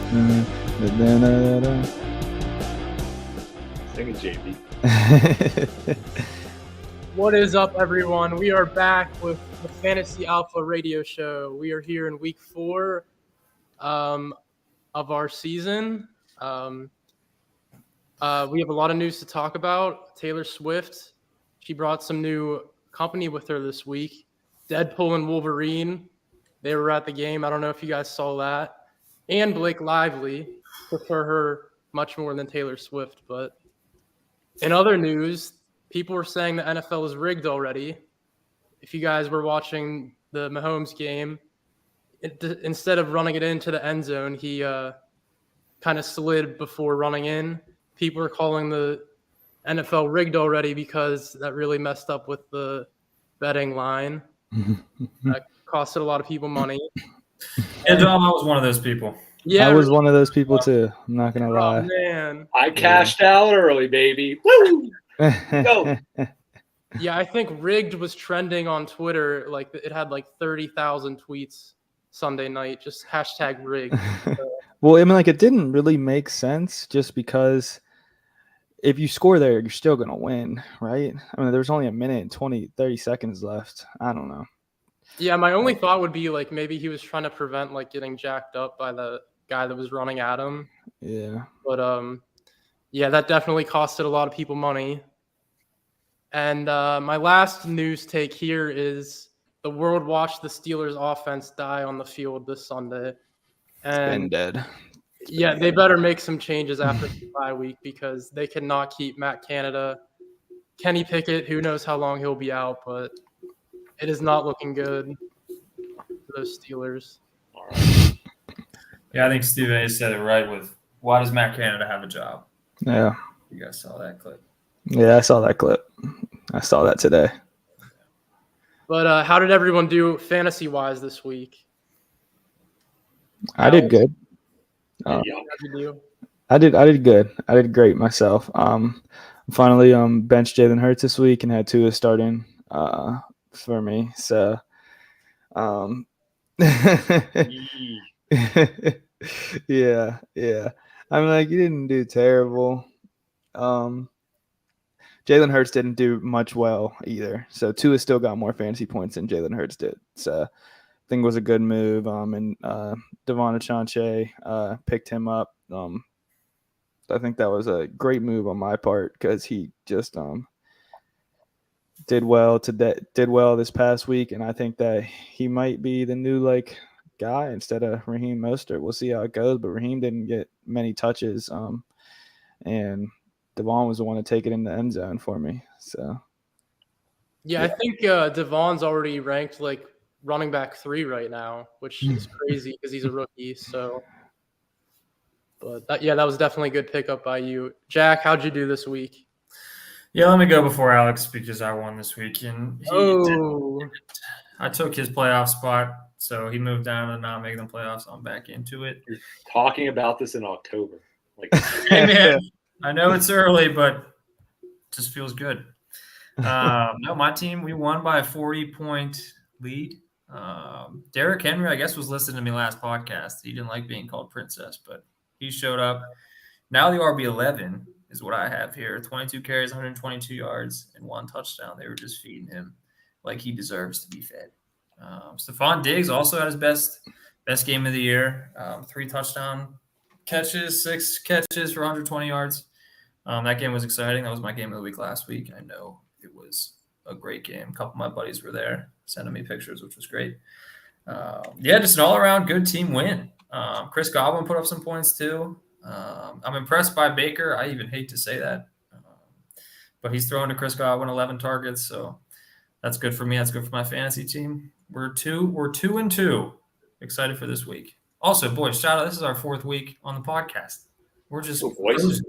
Sing it, JB. What is up, everyone? We are back with the Fantasy Alpha Radio Show. We are here in week 4 of our season. We have a lot of news to talk about. Taylor Swift, she brought some new company with her this week. Deadpool and Wolverine, they were at the game. I don't know if you guys saw that. And Blake Lively, prefer her much more than Taylor Swift. But in other news, people were saying the NFL is rigged already. If you guys were watching the Mahomes game, instead of running it into the end zone, he kind of slid before running in. People are calling the NFL rigged already because that really messed up with the betting line. That costed a lot of people money. Yeah, Dom, I was one of those people. Yeah, I was one of those people too. I'm not gonna lie. Man. I cashed out early, baby. Woo! Go. Yeah, I think rigged was trending on Twitter. Like it had like 30,000 tweets Sunday night, just hashtag rigged. Well, I mean, like it didn't really make sense just because if you score there, you're still gonna win, right? I mean, there's only a minute and 30 seconds left. I don't know. Yeah, my only thought would be like maybe he was trying to prevent like getting jacked up by the guy that was running at him. Yeah. But yeah, that definitely costed a lot of people money. And my last news take here is the world watched the Steelers offense die on the field this Sunday. And Been dead. Yeah, they better make some changes after the bye week because they cannot keep Matt Canada. Kenny Pickett, who knows how long he'll be out, but it is not looking good for those Steelers. All right. Yeah, I think Steve A said it right with why does Matt Canada have a job? Yeah. You guys saw that clip. Yeah, I saw that clip. I saw that today. But how did everyone do fantasy-wise this week? I did good. How'd you do? I did good. I did great myself. Finally benched Jalen Hurts this week and had Tua starting for me. So yeah. I mean, like, you didn't do terrible. Jalen Hurts didn't do much well either. So Tua still got more fantasy points than Jalen Hurts did. So I think it was a good move. And Devon Achane picked him up. I think that was a great move on my part because he just did well this past week, and I think that he might be the new guy instead of Raheem Mostert. We'll see how it goes, but Raheem didn't get many touches, and Devon was the one to take it in the end zone for me. So yeah. I think Devon's already ranked like running back 3 right now, which is crazy because he's a rookie. So, but that was definitely a good pickup by you, Jack. How'd you do this week? Yeah, let me go before Alex because I won this week, and I took his playoff spot, so he moved down to not making the playoffs. I'm back into it. You're talking about this in October. Hey man, I know it's early, but it just feels good. No, my team, we won by a 40-point lead. Derrick Henry, I guess, was listening to me last podcast. He didn't like being called princess, but he showed up. Now the RB11 is what I have here. 22 carries, 122 yards, and 1 touchdown. They were just feeding him like he deserves to be fed. Stephon Diggs also had his best game of the year. 3 touchdown catches, 6 catches for 120 yards. That game was exciting. That was my game of the week last week. I know it was a great game. A couple of my buddies were there sending me pictures, which was great. Just an all-around good team win. Chris Godwin put up some points too. I'm impressed by Baker. I even hate to say that. But he's throwing to Chris Godwin 11 targets, so that's good for me. That's good for my fantasy team. We're 2-2. Excited for this week. Also, boys, shout out. This is our 4th week on the podcast. We're just voices.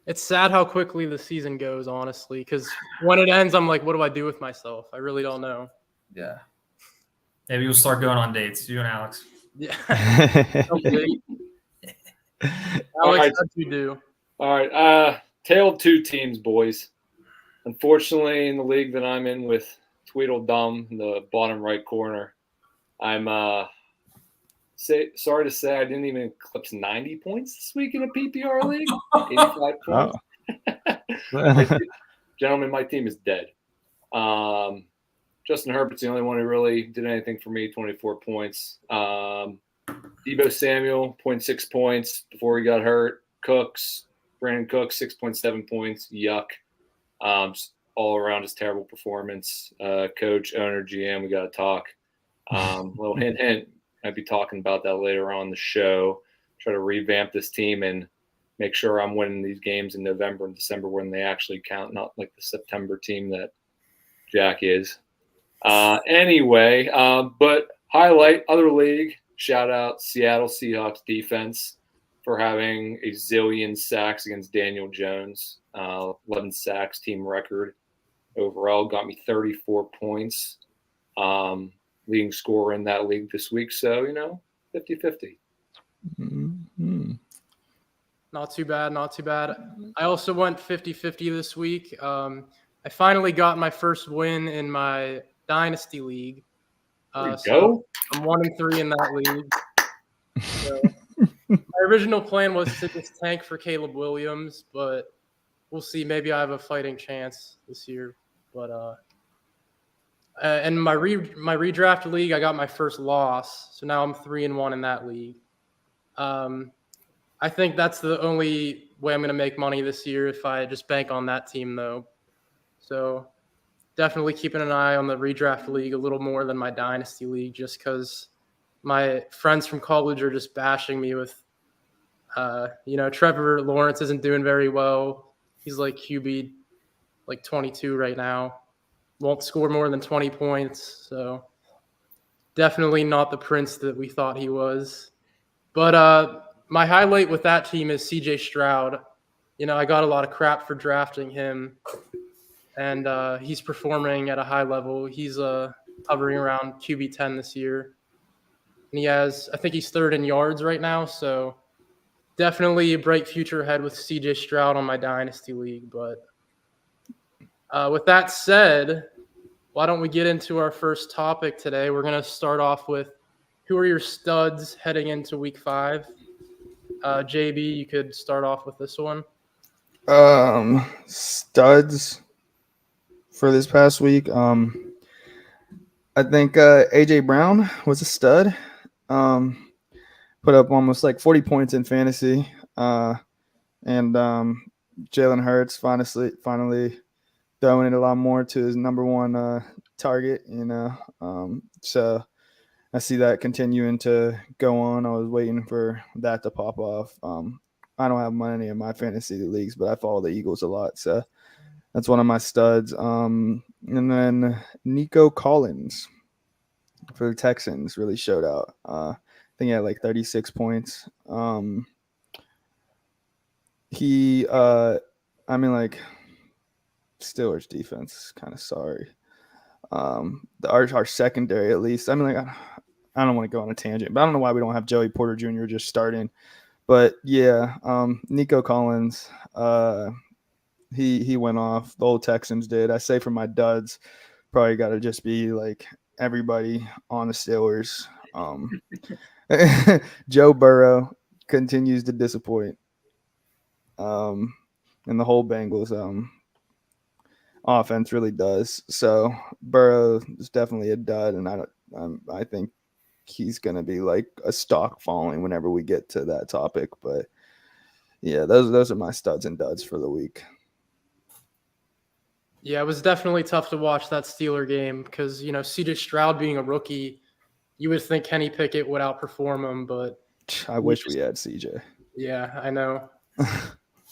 It's sad how quickly the season goes, honestly, because when it ends, I'm like, what do I do with myself? I really don't know. Yeah. Maybe we'll start going on dates, you and Alex. Yeah. All Alex, right. how'd you do? All right. Tale of 2 teams, boys. Unfortunately, in the league that I'm in with Tweedledum in the bottom right corner, I'm sorry to say, I didn't even eclipse 90 points this week in a PPR league. 85 points. Gentlemen, my team is dead. Justin Herbert's the only one who really did anything for me, 24 points. Debo Samuel, 0.6 points before he got hurt. Brandon Cooks, 6.7 points. Yuck. Just all around his terrible performance. Coach, owner, GM, we got to talk. Little hint. I'd be talking about that later on in the show. Try to revamp this team and make sure I'm winning these games in November and December when they actually count, not like the September team that Jack is. Anyway, but highlight other league, shout out Seattle Seahawks defense for having a zillion sacks against Daniel Jones. 11 sacks, team record overall, got me 34 points. Leading scorer in that league this week. So, 50-50. Mm-hmm. Not too bad. I also went 50-50 this week. I finally got my first win in my Dynasty League. There you go. I'm 1-3 in that league. So, my original plan was to just tank for Caleb Williams, but we'll see. Maybe I have a fighting chance this year. But in my redraft league, I got my first loss, so now I'm 3-1 in that league. I think that's the only way I'm going to make money this year if I just bank on that team, though. So definitely keeping an eye on the redraft league a little more than my dynasty league, just because my friends from college are just bashing me with, Trevor Lawrence isn't doing very well. He's like QB, 22 right now. Won't score more than 20 points. So definitely not the prince that we thought he was. But my highlight with that team is CJ Stroud. I got a lot of crap for drafting him, and he's performing at a high level. He's hovering around QB 10 this year. And I think he's third in yards right now. So definitely a bright future ahead with CJ Stroud on my dynasty league. But with that said, why don't we get into our first topic today? We're going to start off with who are your studs heading into week 5? JB, you could start off with this one. Studs for this past week. I think AJ Brown was a stud. Put up almost 40 points in fantasy. And Jalen Hurts finally throwing it a lot more to his number one target, so I see that continuing to go on. I was waiting for that to pop off. I don't have money in my fantasy leagues, but I follow the Eagles a lot, so that's one of my studs. And then Nico Collins for the Texans really showed out. I think he had 36 points. Steelers defense is kind of sorry. Our secondary, at least. I don't want to go on a tangent, but I don't know why we don't have Joey Porter Jr. just starting. But yeah, Nico Collins, he went off. The old Texans did. I say for my duds, probably got to just be everybody on the Steelers. Joe Burrow continues to disappoint. And the whole Bengals offense really does. So Burrow is definitely a dud, and I think he's going to be a stock falling whenever we get to that topic. But yeah, those are my studs and duds for the week. Yeah, it was definitely tough to watch that Steeler game because, CJ Stroud being a rookie, you would think Kenny Pickett would outperform him, but I wish we had CJ. Yeah, I know.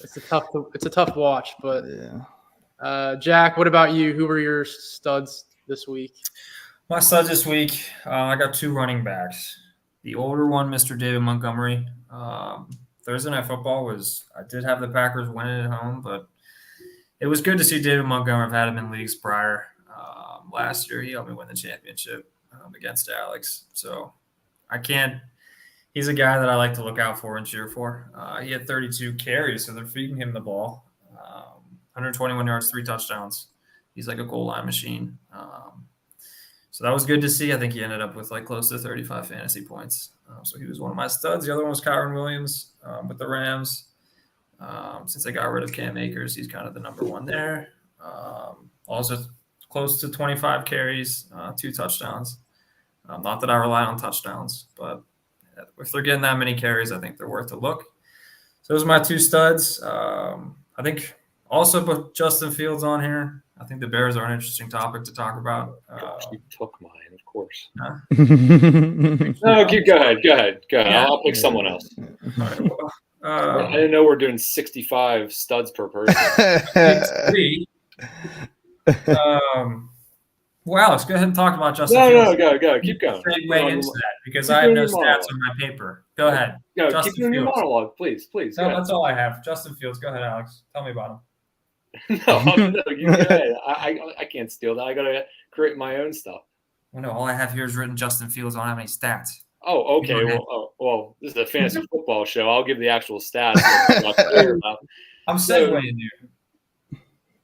It's a tough watch, but yeah. Jack, what about you? Who were your studs this week? My studs this week, I got 2 running backs. The older one, Mr. David Montgomery. Thursday Night Football I did have the Packers winning at home, but it was good to see David Montgomery. I've had him in leagues prior. Last year, he helped me win the championship against Alex. So he's a guy that I like to look out for and cheer for. He had 32 carries, so they're feeding him the ball. 121 yards, 3 touchdowns. He's like a goal line machine. So that was good to see. I think he ended up with like close to 35 fantasy points. So he was one of my studs. The other one was Kyron Williams with the Rams. Since they got rid of Cam Akers, he's kind of the number one there. Also close to 25 carries, 2 touchdowns. Not that I rely on touchdowns, but if they're getting that many carries, I think they're worth a look. So those are my 2 studs. I think also put Justin Fields on here. I think the Bears are an interesting topic to talk about. You took mine, of course. Huh? No, go ahead. Yeah. I'll pick someone else. All right, well, I didn't know we're doing 65 studs per person. three. Well, Alex, go ahead and talk about Justin No, Fields. go. Keep going. Segue into that because Keep I have doing no your stats monologue. on my paper. Go ahead. Go, Justin keep doing your Fields. monologue, please. Go No, ahead. that's all I have. Justin Fields. Go ahead, Alex. Tell me about him. No, you go ahead. I can't steal that. I gotta create my own stuff. Well, no, all I have here is written Justin Fields. I don't have any stats. Oh, okay. Go ahead. Well, this is a fantasy football show. I'll give the actual stats. I'm So- segueing you.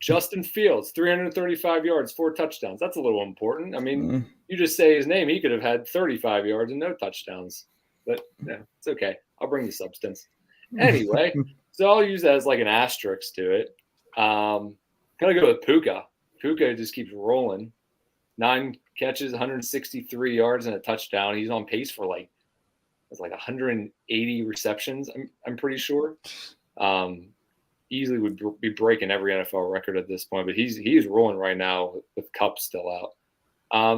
Justin Fields, 335 yards, 4 touchdowns. That's a little important. I mean, you just say his name, he could have had 35 yards and no touchdowns. But yeah, it's okay. I'll bring the substance. Anyway, so I'll use that as like an asterisk to it. Gotta go with Puka. Puka just keeps rolling. 9 catches, 163 yards, and a touchdown. He's on pace for like 180 receptions. I'm pretty sure. Easily would be breaking every NFL record at this point, but he's rolling right now with Kupp still out.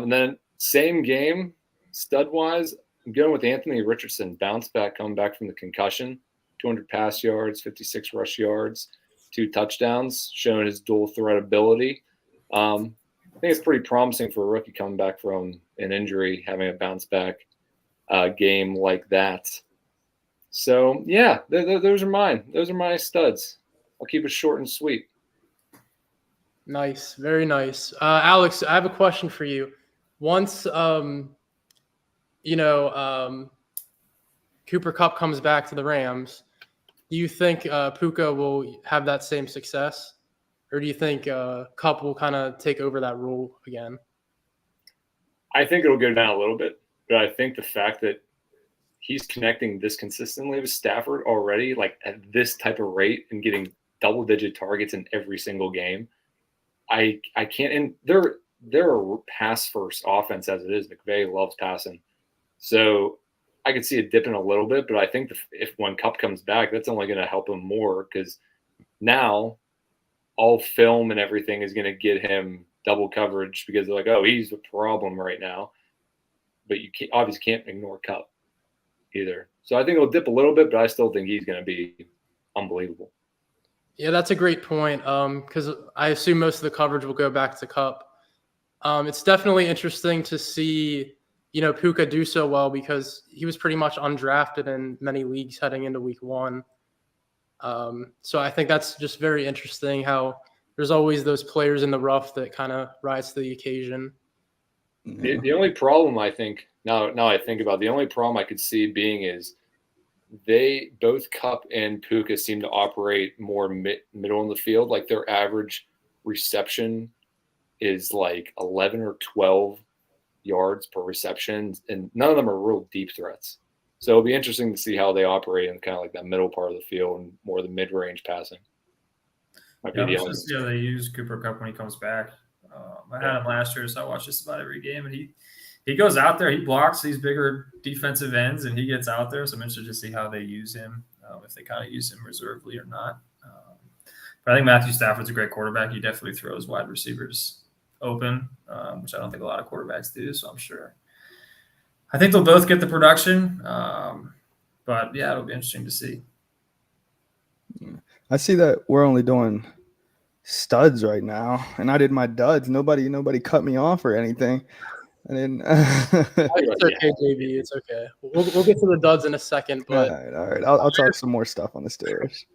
And then same game, stud wise, I'm going with Anthony Richardson. Bounce back, coming back from the concussion, 200 pass yards, 56 rush yards, 2 touchdowns, showing his dual threat ability. I think it's pretty promising for a rookie coming back from an injury, having a bounce back game like that. So yeah, those are mine. Those are my studs. I'll keep it short and sweet. Nice, very nice. Alex, I have a question for you. Once, Cooper Kupp comes back to the Rams, do you think Puka will have that same success? Or do you think Kupp will kind of take over that role again? I think it'll go down a little bit, but I think the fact that he's connecting this consistently with Stafford already, like at this type of rate and getting double-digit targets in every single game, I can't. And they're a pass-first offense as it is. McVay loves passing, so I could see it dipping a little bit. But I think if when Kupp comes back, that's only going to help him more because now all film and everything is going to get him double coverage because they're like, oh, he's a problem right now. But you obviously can't ignore Kupp either. So I think it'll dip a little bit, but I still think he's going to be unbelievable. Yeah, that's a great point because I assume most of the coverage will go back to Kupp. It's definitely interesting to see, Puka do so well because he was pretty much undrafted in many leagues heading into week 1. So I think that's just very interesting how there's always those players in the rough that kind of rise to the occasion. The only problem I think now I think about the only problem I could see being is they both Kupp and Puka seem to operate more middle in the field. Like their average reception is like 11 or 12 yards per reception, and none of them are real deep threats. So it'll be interesting to see how they operate in kind of like that middle part of the field and more the mid-range passing. Might be Yeah, the I'm only- just, they use Cooper Kupp when he comes back. I had him last year, so I watched just about every game, and he goes out there, he blocks these bigger defensive ends, and he gets out there. So I'm interested to see how they use him, if they kind of use him reservedly or not. But I think Matthew Stafford's a great quarterback. He definitely throws wide receivers open, which I don't think a lot of quarterbacks do. So I'm sure. I think they'll both get the production, but yeah, it'll be interesting to see. I see that we're only doing studs right now, and I did my duds. Nobody cut me off or anything. I didn't. It's okay, JB. It's okay. We'll get to the duds in a second, but all right. I'll talk some more stuff on the Steelers.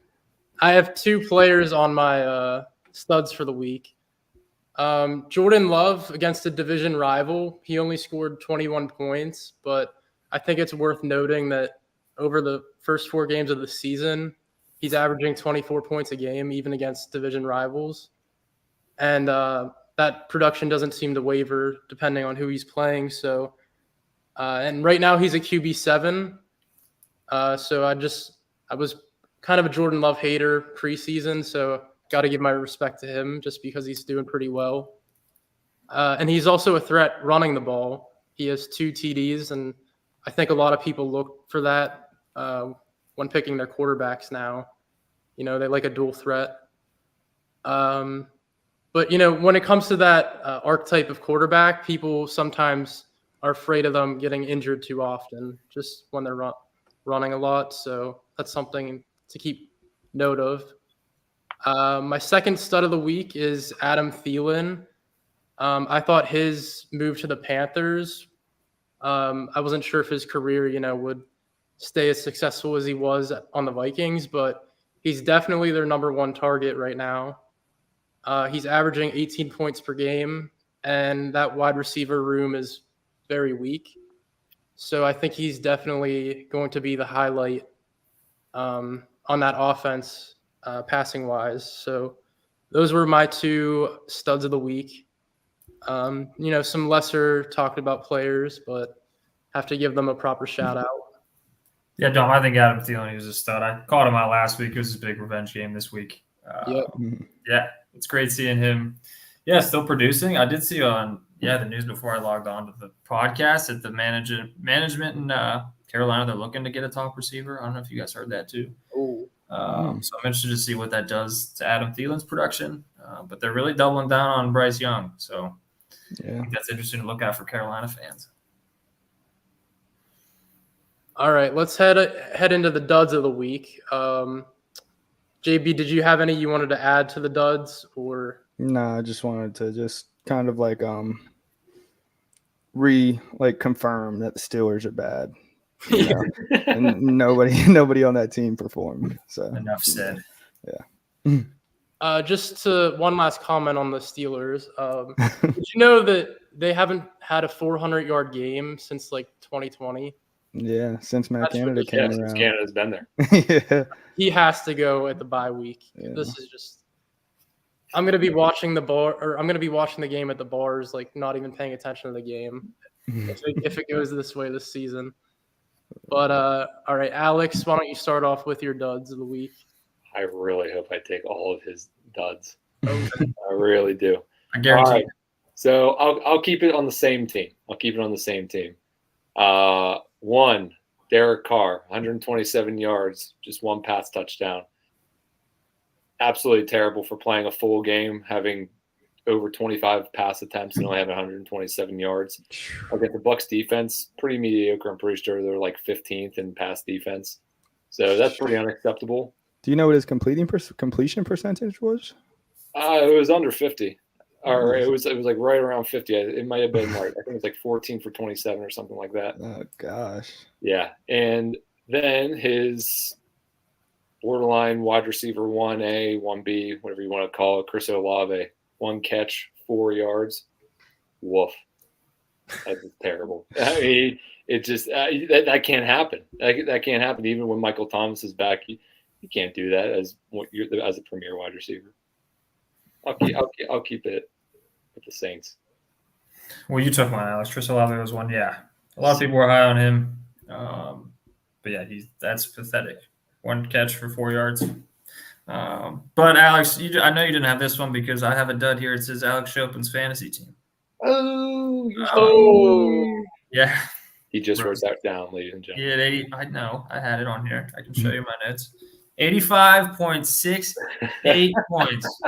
I have 2 players on my studs for the week. Jordan Love against a division rival. He only scored 21 points, but I think it's worth noting that over the first 4 games of the season, he's averaging 24 points a game, even against division rivals. And that production doesn't seem to waver depending on who he's playing. So, and right now he's a QB7. So I was kind of a Jordan Love hater preseason, so got to give my respect to him just because he's doing pretty well. And he's also a threat running the ball. He has 2 TDs, and I think a lot of people look for that when picking their quarterbacks now. You know, they like a dual threat. But, you know, when it comes to that archetype of quarterback, people sometimes are afraid of them getting injured too often just when they're running a lot. So that's something to keep note of. My second stud of the week is Adam Thielen. I thought his move to the Panthers, I wasn't sure if his career, you know, would stay as successful as he was on the Vikings, but he's definitely their number 1 target right now. He's averaging 18 points per game, and that wide receiver room is very weak. So I think he's definitely going to be the highlight on that offense, passing wise. So those were my 2 studs of the week. You know, some lesser talked about players, but have to give them a proper shout out. Yeah, Dom, I think Adam Thielen, he was a stud. I called him out last week. It was his big revenge game this week. Yep. Yeah, it's great seeing him. Yeah, still producing. I did see on the news before I logged on to the podcast that the management in Carolina, they're looking to get a top receiver. I don't know if you guys heard that too. So I'm interested to see what that does to Adam Thielen's production. But they're really doubling down on Bryce Young. So I think that's interesting to look at for Carolina fans. All right, let's head into the duds of the week. JB, did you have any you wanted to add to the duds, or? No, I just wanted to just kind of like confirm that the Steelers are bad. You know? And nobody on that team performed. So Enough said. Yeah. Just to one last comment on the Steelers. Did you know that they haven't had a 400-yard game since like 2020? Yeah, since Matt That's Canada ridiculous. came Yeah, since around. Canada's been there. Yeah. He has to go at the bye week. Yeah. This is just. I'm gonna be watching the game at the bars, like not even paying attention to the game if it goes this way this season. But all right, Alex, why don't you start off with your duds of the week? I really hope I take all of his duds. Okay. I really do. I guarantee. All right. So I'll keep it on the same team. 1, Derek Carr, 127 yards, just 1 pass touchdown. Absolutely terrible for playing a full game, having over 25 pass attempts and only having 127 yards. Okay, the Bucs defense, pretty mediocre. I'm pretty sure they're like 15th in pass defense. So that's pretty unacceptable. Do you know what his completion percentage was? It was under 50. Or it was like right around 50. It might have been like, I think it was like 14 for 27 or something like that. Oh gosh. Yeah. And then his borderline wide receiver 1A, 1B, whatever you want to call it, Chris Olave, 1 catch, 4 yards. Woof. That's just terrible. I mean, it just that can't happen. That can't happen even when Michael Thomas is back. You can't do that as a premier wide receiver. I'll keep it with the Saints. Well, you took mine, Alex. Chris Olave was one. Yeah, a lot of people were high on him. But yeah, that's pathetic. 1 catch for 4 yards. But Alex, I know you didn't have this one because I have a dud here. It says Alex Chopin's fantasy team. Oh. Yeah. He just wrote that down, ladies and gentlemen. He had 80. I know. I had it on here. I can show you my notes. 85.68 points.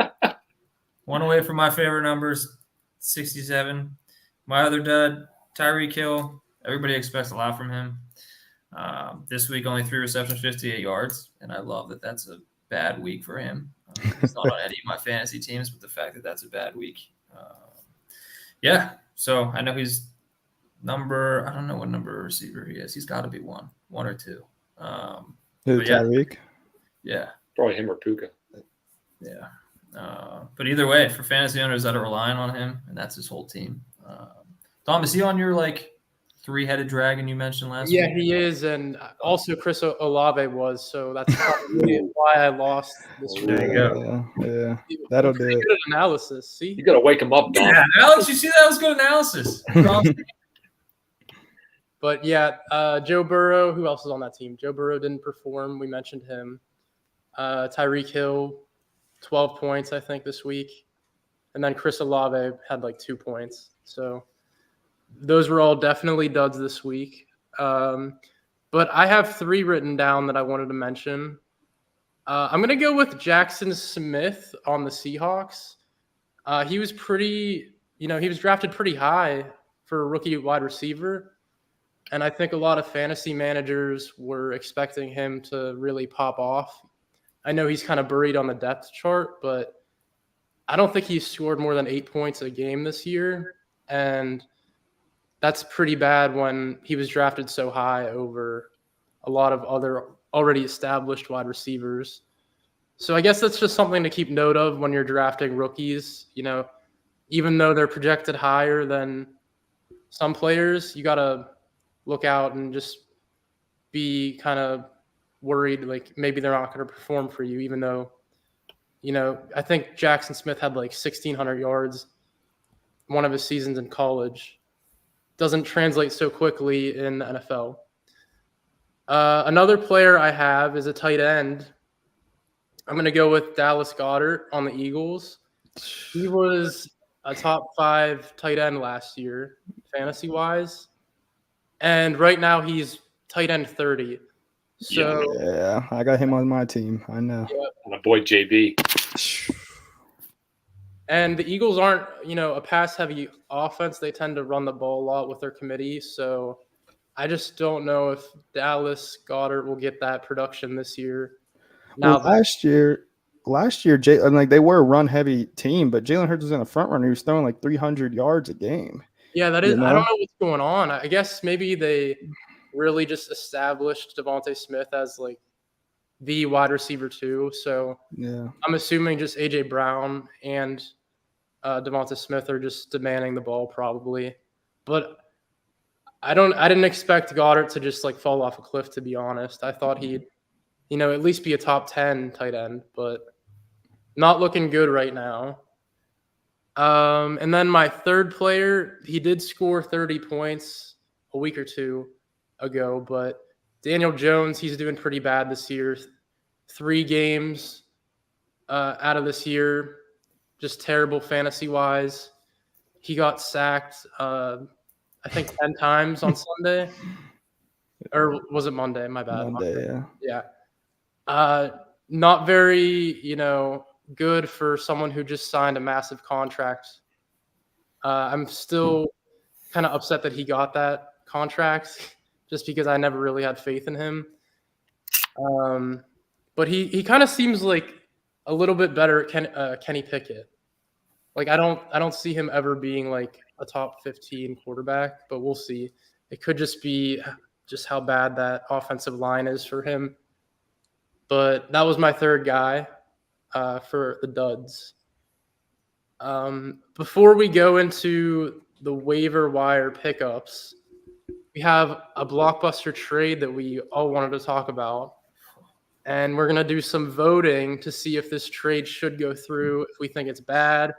1 away from my favorite numbers, 67. My other dud, Tyreek Hill. Everybody expects a lot from him. This week, only 3 receptions, 58 yards. And I love that that's a bad week for him. He's not on any of my fantasy teams, but the fact that that's a bad week. Yeah. So I know he's I don't know what number receiver he is. He's got to be 1 or 2. Tyreek? Yeah. Probably him or Puka. Yeah. But either way, for fantasy owners that are relying on him, and that's his whole team. Tom, is he on your three-headed dragon you mentioned last Yeah, week? he is, and also Chris Olave was, so that's probably why I lost this week. There you go. Yeah. That'll do it. Good analysis. See, You got to wake him up, Dom. Yeah, Alex, you see that was good analysis. but yeah, Joe Burrow. Who else is on that team? Joe Burrow didn't perform. We mentioned him. Tyreek Hill, 12 points, I think, this week, and then Chris Olave had like 2 points. So those were all definitely duds this week. But I have 3 written down that I wanted to mention. I'm going to go with Jackson Smith on the Seahawks. He was he was drafted pretty high for a rookie wide receiver. And I think a lot of fantasy managers were expecting him to really pop off. I know he's kind of buried on the depth chart, but I don't think he's scored more than 8 points a game this year. And that's pretty bad when he was drafted so high over a lot of other already established wide receivers. So I guess that's just something to keep note of when you're drafting rookies. Even though they're projected higher than some players, you got to look out and just be kind of worried, like maybe they're not going to perform for you, even though, I think Jackson Smith had like 1,600 yards one of his seasons in college. Doesn't translate so quickly in the NFL. Another player I have is a tight end. I'm going to go with Dallas Goedert on the Eagles. He was a top 5 tight end last year, fantasy-wise. And right now he's tight end 30. So Yeah, I got him on my team. I know. And my boy JB. And the Eagles aren't, a pass-heavy offense. They tend to run the ball a lot with their committee. So I just don't know if Dallas Goedert will get that production this year. Now, last year, they were a run-heavy team, but Jalen Hurts was in the front runner. He was throwing like 300 yards a game. Yeah, that is. I don't know what's going on. I guess maybe they really just established Devontae Smith as like the wide receiver too. So yeah, I'm assuming just AJ Brown and Devontae Smith are just demanding the ball probably. But I didn't expect Goddard to just like fall off a cliff, to be honest. I thought he'd, at least be a top 10 tight end, but not looking good right now. And then my third player, he did score 30 points a week or 2 ago, but Daniel Jones, he's doing pretty bad this year. 3 games out of this year, just terrible fantasy-wise. He got sacked, I think 10 times on Sunday. Or was it Monday? My bad. Monday, yeah. Yeah. Not very, good for someone who just signed a massive contract. I'm still kind of upset that he got that contract just because I never really had faith in him. But he kind of seems like a little bit better at Kenny Pickett. Like I don't see him ever being like a top 15 quarterback, but we'll see. It could just be just how bad that offensive line is for him. But that was my third guy for the duds. Before we go into the waiver wire pickups, we have a blockbuster trade that we all wanted to talk about. And we're going to do some voting to see if this trade should go through, if we think it's bad.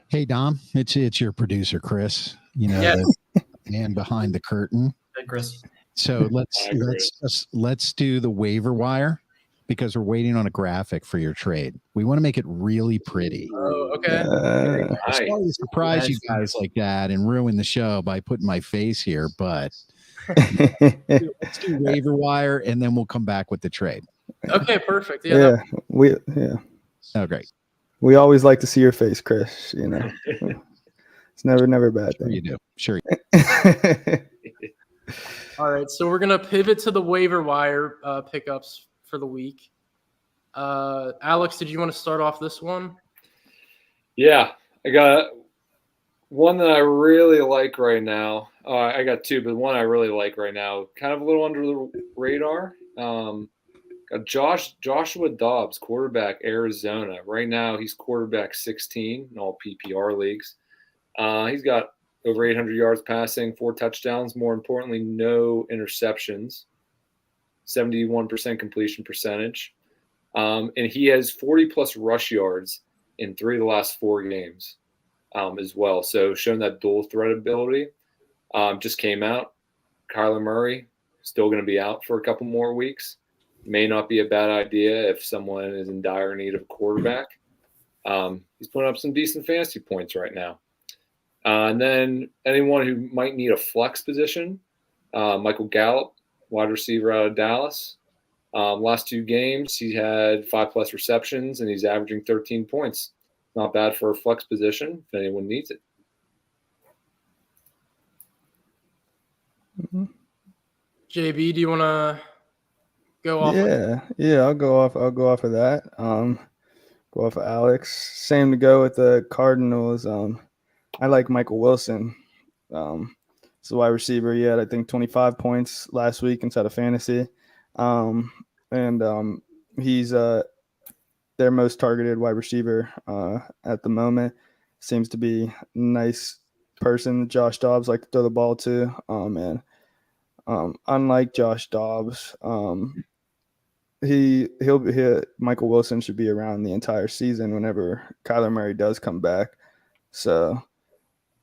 Hey, Dom, it's your producer, Chris, Yes. the man behind the curtain. Hey, Chris. So let's do the waiver wire because we're waiting on a graphic for your trade. We want to make it really pretty. Oh, okay. I'm sorry to surprise you guys like that and ruin the show by putting my face here, but let's do waiver wire and then we'll come back with the trade. Okay, perfect. Oh, great. We always like to see your face, Chris. It's never a bad Sure thing. you do. Sure. All right, so we're going to pivot to the waiver wire pickups for the week. Alex, did you want to start off this one? Yeah, I got one that I really like right now. I got 2, but one I really like right now, kind of a little under the radar. Got Joshua Dobbs, quarterback, Arizona. Right now, he's quarterback 16 in all PPR leagues. He's got over 800 yards passing, 4 touchdowns. More importantly, no interceptions, 71% completion percentage. And he has 40-plus rush yards in 3 of the last 4 games as well. So showing that dual threat ability. Just came out. Kyler Murray still going to be out for a couple more weeks. May not be a bad idea if someone is in dire need of a quarterback. He's putting up some decent fantasy points right now. And then anyone who might need a flex position, Michael Gallup, wide receiver out of Dallas. Last 2 games, he had 5+ receptions, and he's averaging 13 points. Not bad for a flex position if anyone needs it. JB, do you want to go off? Yeah, I'll go off of that. Go off of Alex. Same to go with the Cardinals. I like Michael Wilson. He's a wide receiver. He had, I think, 25 points last week inside of fantasy. He's their most targeted wide receiver at the moment. Seems to be a nice person that Josh Dobbs like to throw the ball to. Unlike Josh Dobbs, Michael Wilson should be around the entire season whenever Kyler Murray does come back. So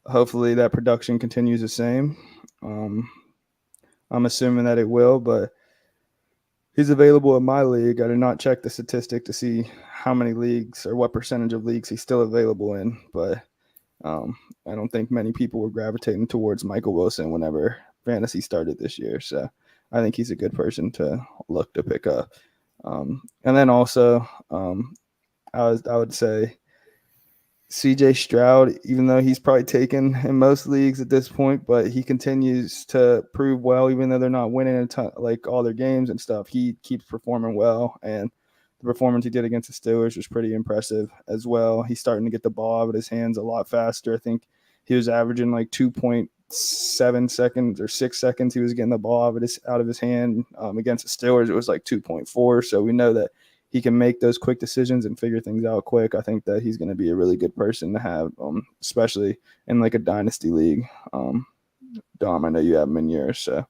hopefully that production continues the same. I'm assuming that it will, but he's available in my league. I did not check the statistic to see how many leagues or what percentage of leagues he's still available in, but I don't think many people were gravitating towards Michael Wilson whenever fantasy started this year. So I think he's a good person to look to pick up. And then also I would say CJ Stroud, even though he's probably taken in most leagues at this point, but he continues to prove well, even though they're not winning a ton, like all their games and stuff. He keeps performing well, and the performance he did against the Steelers was pretty impressive as well. He's starting to get the ball out of his hands a lot faster. I think he was averaging like 2.7 seconds or 6 seconds. He was getting the ball out of his hand. Against the Steelers, it was like 2.4. So we know that he can make those quick decisions and figure things out quick. I think that he's going to be a really good person to have, especially in like a dynasty league. Dom, I know you have him in yours. So.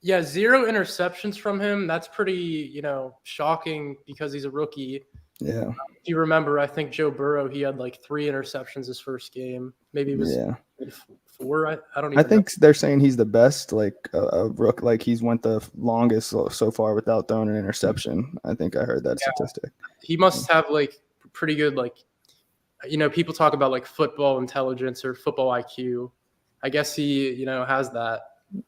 Yeah, 0 interceptions from him. That's pretty, shocking because he's a rookie. Yeah. If you remember, I think Joe Burrow, he had like 3 interceptions his first game. Maybe it was 4. I don't even know. Think they're saying he's the best, like a rook. Like he's went the longest so far without throwing an interception. I think I heard that statistic. He must have like pretty good, like, people talk about like football intelligence or football IQ. I guess he, has that.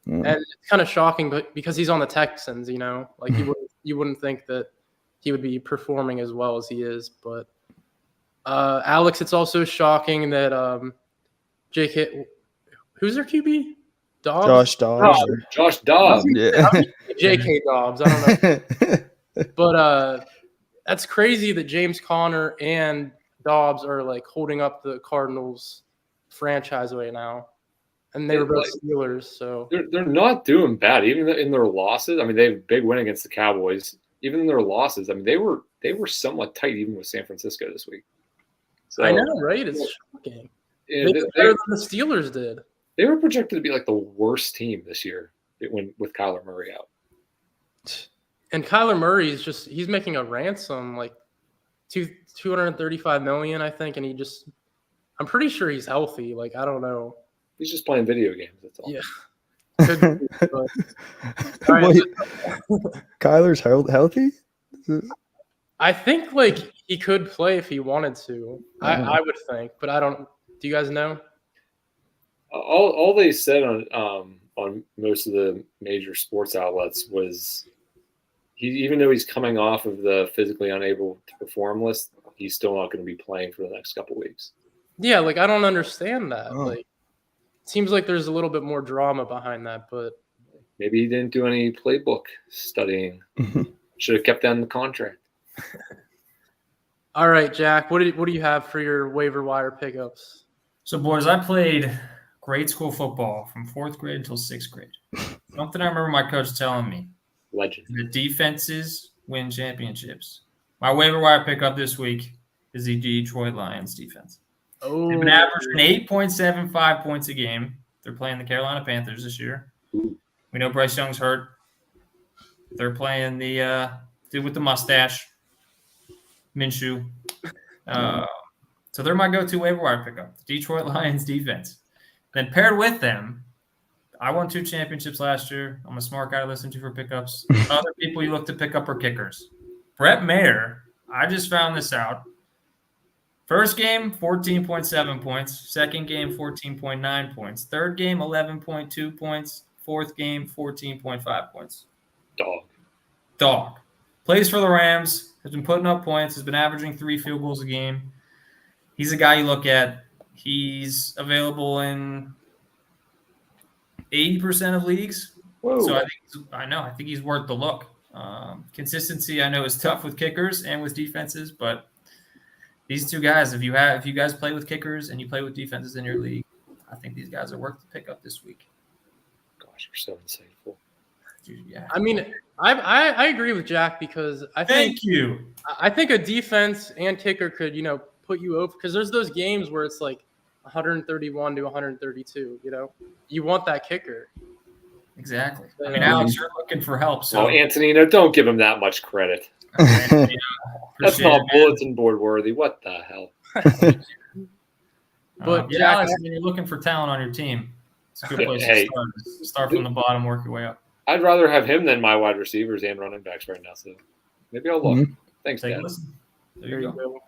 And it's kind of shocking, but because he's on the Texans, like you wouldn't think that he would be performing as well as he is. But Alex, it's also shocking that J.K. Who's their QB? Dobbs? Josh Dobbs. Josh Dobbs. Yeah. J.K. Dobbs. I don't know. But that's crazy that James Conner and Dobbs are like holding up the Cardinals franchise right now. And they were both Steelers, so they're not doing bad. Even in their losses, I mean, they have a big win against the Cowboys. Even in their losses, I mean, they were somewhat tight even with San Francisco this week. So, I know, right? It's shocking. They did better than the Steelers did. They were projected to be like the worst team this year with Kyler Murray out. And Kyler Murray is he's making a ransom like $235 million, I think, and I'm pretty sure he's healthy. Like, I don't know. He's just playing video games. That's all. Yeah. Could be, but, Wait, Kyler's healthy? I think like he could play if he wanted to. I would think, but I don't. Do you guys know? All they said on most of the major sports outlets was even though he's coming off of the physically unable to perform list, he's still not going to be playing for the next couple of weeks. Yeah, like I don't understand that. Like, seems like there's a little bit more drama behind that, but maybe he didn't do any playbook studying. Should have kept that in the contract. All right, Jack, what do you have for your waiver wire pickups? So, boys, I played grade school football from 4th grade until 6th grade. Something I remember my coach telling me. Legend. The defenses win championships. My waiver wire pickup this week is the Detroit Lions defense. Oh, They've been averaging 8.75 points a game. They're playing the Carolina Panthers this year. Ooh. We know Bryce Young's hurt. They're playing the dude with the mustache, Minshew. So they're my go-to waiver wire pickup, the Detroit Lions defense. Then paired with them, I won 2 championships last year. I'm a smart guy to listen to for pickups. Other people you look to pick up are kickers. Brett Mayer, I just found this out. First game, 14.7 points. Second game, 14.9 points. Third game, 11.2 points. Fourth game, 14.5 points. Dog. Plays for the Rams, has been putting up points, has been averaging 3 field goals a game. He's a guy you look at. He's available in 80% of leagues. Whoa. So I think he's worth the look. Consistency, I know, is tough with kickers and with defenses, but these two guys, if you guys play with kickers and you play with defenses in your league, I think these guys are worth the pickup this week. Gosh, you're so insightful. Dude, yeah. I mean, I agree with Jack because I think a defense and kicker could, put you over because there's those games where it's like 131 to 132. You want that kicker. Exactly. I mean, Alex, you're looking for help. So, Antonino, don't give him that much credit. That's not bulletin board worthy. What the hell? But yeah, Alex, I mean, you're looking for talent on your team. It's a good place to start. Start from the bottom, work your way up. I'd rather have him than my wide receivers and running backs right now. So maybe I'll look. Thanks, Take a Dad. listen. There you go.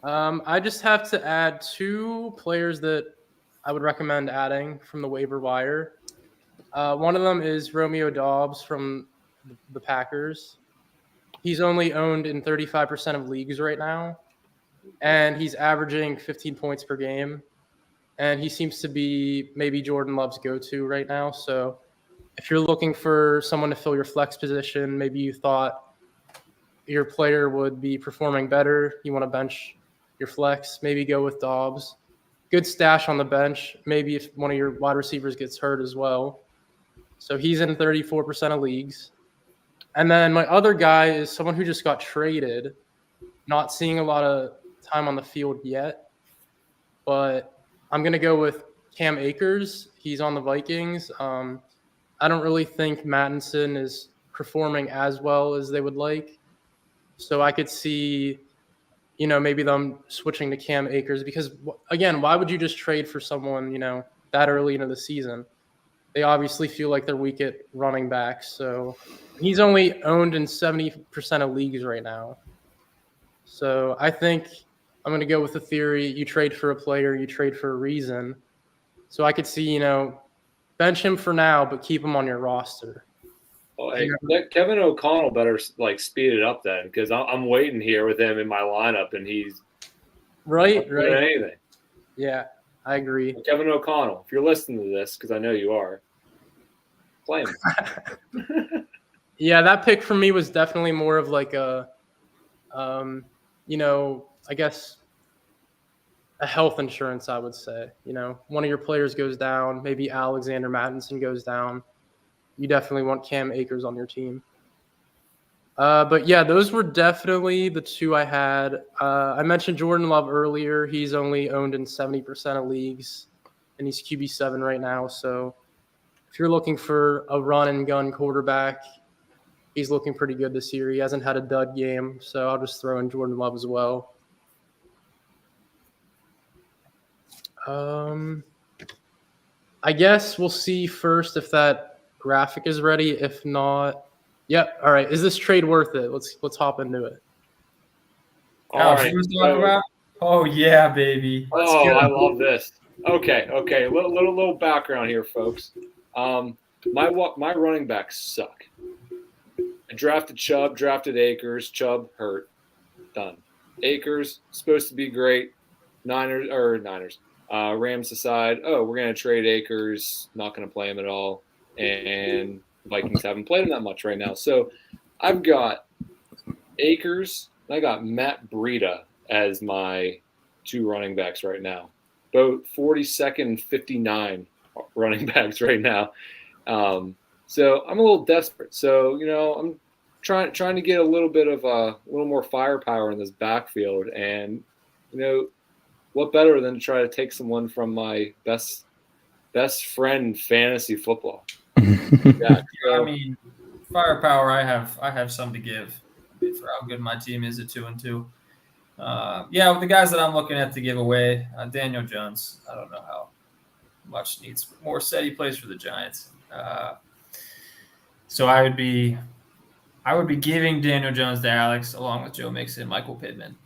I just have to add 2 players that I would recommend adding from the waiver wire. One of them is Romeo Doubs from the Packers. He's only owned in 35% of leagues right now, and he's averaging 15 points per game. And he seems to be maybe Jordan Love's go-to right now. So if you're looking for someone to fill your flex position, maybe you thought your player would be performing better, you want to bench your flex, maybe go with Doubs. Good stash on the bench, maybe if one of your wide receivers gets hurt as well. So he's in 34% of leagues. And then my other guy is someone who just got traded, not seeing a lot of time on the field yet. But I'm going to go with Cam Akers. He's on the Vikings. I don't really think Mattinson is performing as well as they would like. So I could see, maybe them switching to Cam Akers because, again, why would you just trade for someone, that early into the season? They obviously feel like they're weak at running back. So he's only owned in 70% of leagues right now. So I think I'm going to go with the theory you trade for a player, you trade for a reason. So I could see, bench him for now, but keep him on your roster. Well, hey, Kevin O'Connell better speed it up then because I'm waiting here with him in my lineup and he's right. Not doing anything. Yeah, I agree. Kevin O'Connell, if you're listening to this, because I know you are, play him. Yeah, that pick for me was definitely more of like a, I guess a health insurance, I would say. One of your players goes down, maybe Alexander Mattinson goes down. You definitely want Cam Akers on your team. But yeah, those were definitely the 2 I had. I mentioned Jordan Love earlier. He's only owned in 70% of leagues, and he's QB7 right now. So if you're looking for a run and gun quarterback, he's looking pretty good this year. He hasn't had a dud game, so I'll just throw in Jordan Love as well. I guess we'll see first if that graphic is ready. If not, yep. All right. Is this trade worth it? Let's hop into it. All right. Oh yeah, baby. Oh, I love this. Okay. Little background here, folks. My running backs suck. I drafted Chubb, drafted Akers. Chubb hurt. Done. Akers supposed to be great. Rams decide, we're going to trade Akers. Not going to play him at all. And Vikings haven't played him that much right now. So I've got Akers. I got Matt Breida as my 2 running backs right now. Both 42nd and 59 running backs right now. So I'm a little desperate. So, I'm trying to get a little bit of a little more firepower in this backfield. And, what better than to try to take someone from my best friend in fantasy football? Yeah, I mean, firepower. I have some to give for how good my team is at 2-2. With the guys that I'm looking at to give away, Daniel Jones. I don't know how much needs more said. He plays for the Giants. So I would be giving Daniel Jones to Alex along with Joe Mixon, Michael Pittman.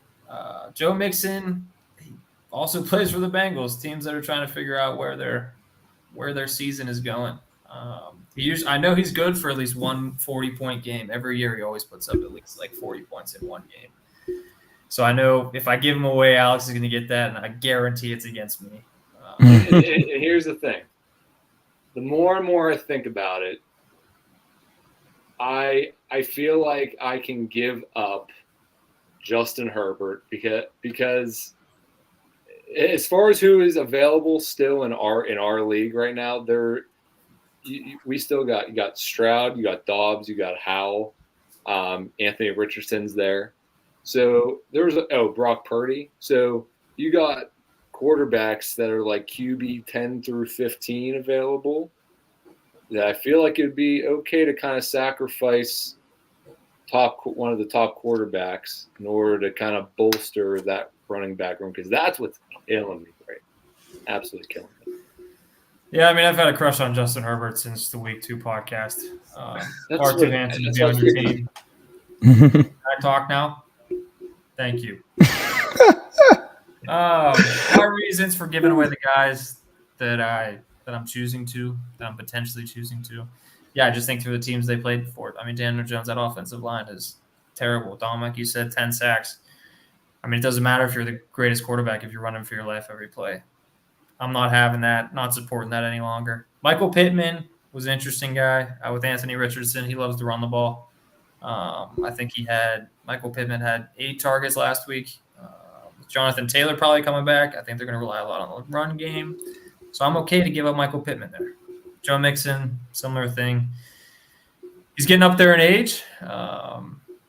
Joe Mixon he also plays for the Bengals, teams that are trying to figure out where their season is going. I know he's good for at least one 40-point game. Every year he always puts up at least like 40 points in one game. So I know if I give him away, Alex is going to get that, and I guarantee it's against me. and here's the thing. The more and more I think about it, I feel like I can give up Justin Herbert because as far as who is available still in our league right now, we still got, you got Stroud, you got Dobbs, you got Howell, Anthony Richardson's there. So there's Brock Purdy. So you got quarterbacks that are like QB 10 through 15 available. That I feel like it'd be okay to kind of sacrifice one of the top quarterbacks in order to kind of bolster that running back room, because that's what's killing me, right? Absolutely killing me. Yeah, I mean, I've had a crush on Justin Herbert since the Week 2 podcast. Far too handsome to be on your team. Can I talk now? Thank you. My reasons for giving away the guys that I'm potentially choosing to. Yeah, I just think through the teams they played before. I mean, Daniel Jones, that offensive line is terrible. Dom, like you said, 10 sacks. I mean, it doesn't matter if you're the greatest quarterback if you're running for your life every play. I'm not having that, not supporting that any longer. Michael Pittman was an interesting guy with Anthony Richardson. He loves to run the ball. I think Michael Pittman had 8 targets last week. With Jonathan Taylor probably coming back, I think they're going to rely a lot on the run game. So I'm okay to give up Michael Pittman there. Joe Mixon, similar thing. He's getting up there in age.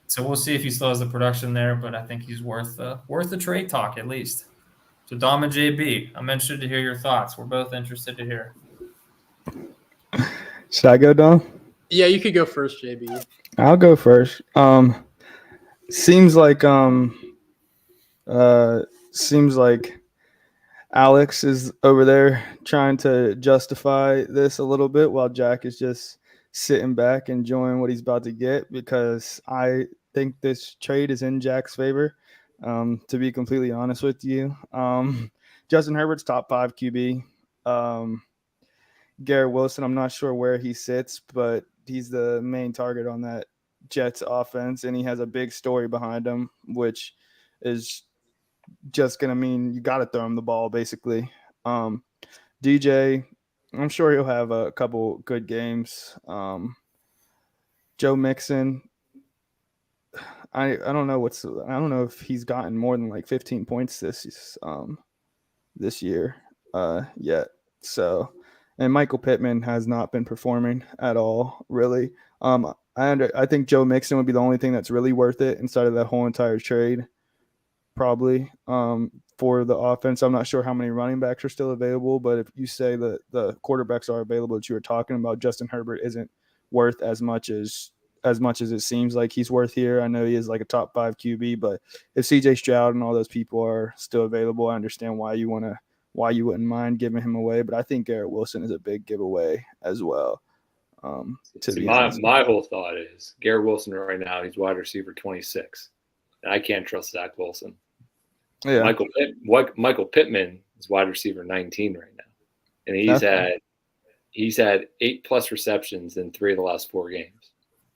So we'll see if he still has the production there, but I think he's worth the trade talk at least. So Dom and JB, I'm interested to hear your thoughts. We're both interested to hear. Should I go, Dom? Yeah, you could go first, JB. I'll go first. Seems like Alex is over there trying to justify this a little bit while Jack is just sitting back enjoying what he's about to get, because I think this trade is in Jack's favor. To be completely honest with you, Justin Herbert's top 5 QB. Garrett Wilson, I'm not sure where he sits, but he's the main target on that Jets offense, and he has a big story behind him, which is just going to mean you got to throw him the ball, basically. DJ, I'm sure he'll have a couple good games. Joe Mixon, I don't know if he's gotten more than like 15 points this year yet. So, and Michael Pittman has not been performing at all, really. I think Joe Mixon would be the only thing that's really worth it inside of that whole entire trade, probably, for the offense. I'm not sure how many running backs are still available, but if you say that the quarterbacks are available that you were talking about, Justin Herbert isn't worth as much as it seems like he's worth here. I know he is like a top 5 QB, but if CJ Stroud and all those people are still available, I understand why you wouldn't mind giving him away. But I think Garrett Wilson is a big giveaway as well. My whole thought is Garrett Wilson right now, he's wide receiver 26. And I can't trust Zach Wilson. Yeah. Michael Pittman is wide receiver 19 right now. And he's had 8+ receptions in 3 of the last 4 games.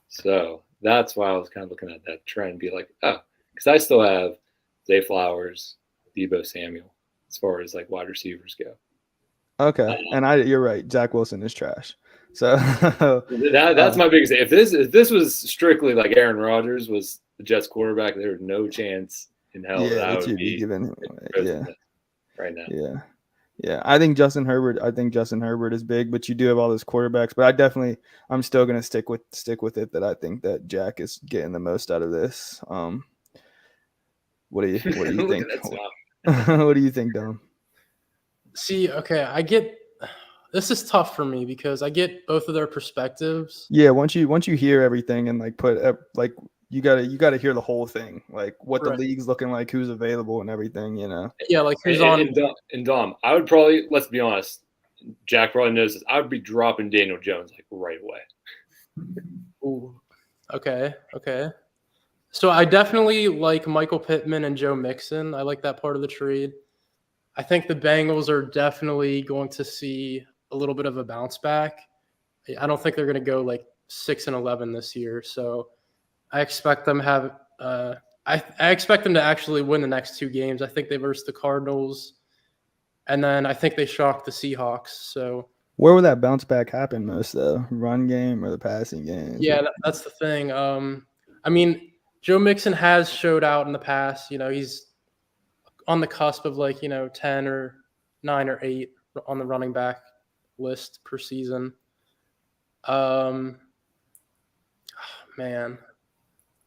So that's why I was kind of looking at that trend and be like, because I still have Zay Flowers, Deebo Samuel, as far as like wide receivers go. Okay. And you're right. Zach Wilson is trash. So that's my biggest. If this was strictly like Aaron Rodgers was the Jets quarterback, there was no chance in hell that I would be giving him away. Right now. Yeah. I think Justin Herbert is big, but you do have all those quarterbacks. But I'm still gonna stick with it that I think that Jack is getting the most out of this. What do you think? What do you think, Dom? See, okay, this is tough for me because I get both of their perspectives. Yeah, once you hear everything and like like you gotta hear the whole thing, like what the Right. league's looking like, who's available, and everything. Yeah, like who's on. And Dom, I would probably, let's be honest, Jack probably knows this. I would be dropping Daniel Jones like right away. Ooh, okay. So I definitely like Michael Pittman and Joe Mixon. I like that part of the trade. I think the Bengals are definitely going to see a little bit of a bounce back. I don't think they're going to go like 6-11 this year. So I expect them I expect them to actually win the next 2 games. I think they versus the Cardinals, and then I think they shock the Seahawks. So Where would that bounce back happen most though? Run game or the passing game? yeah, that's the thing. I mean, Joe Mixon has showed out in the past. He's on the cusp of 10 or 9 or 8 on the running back list per season. Man,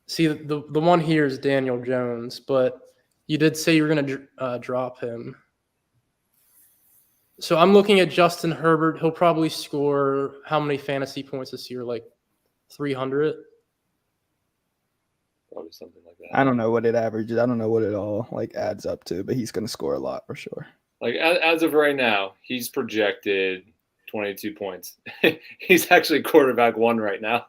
see the one here is Daniel Jones, but you did say you were going to drop him. So I'm looking at Justin Herbert. He'll probably score how many fantasy points this year? Like 300. Probably something like that. I don't know what it averages. I don't know what it all like adds up to, but he's gonna score a lot for sure. Like as of right now, he's projected 22 points. He's actually quarterback 1 right now.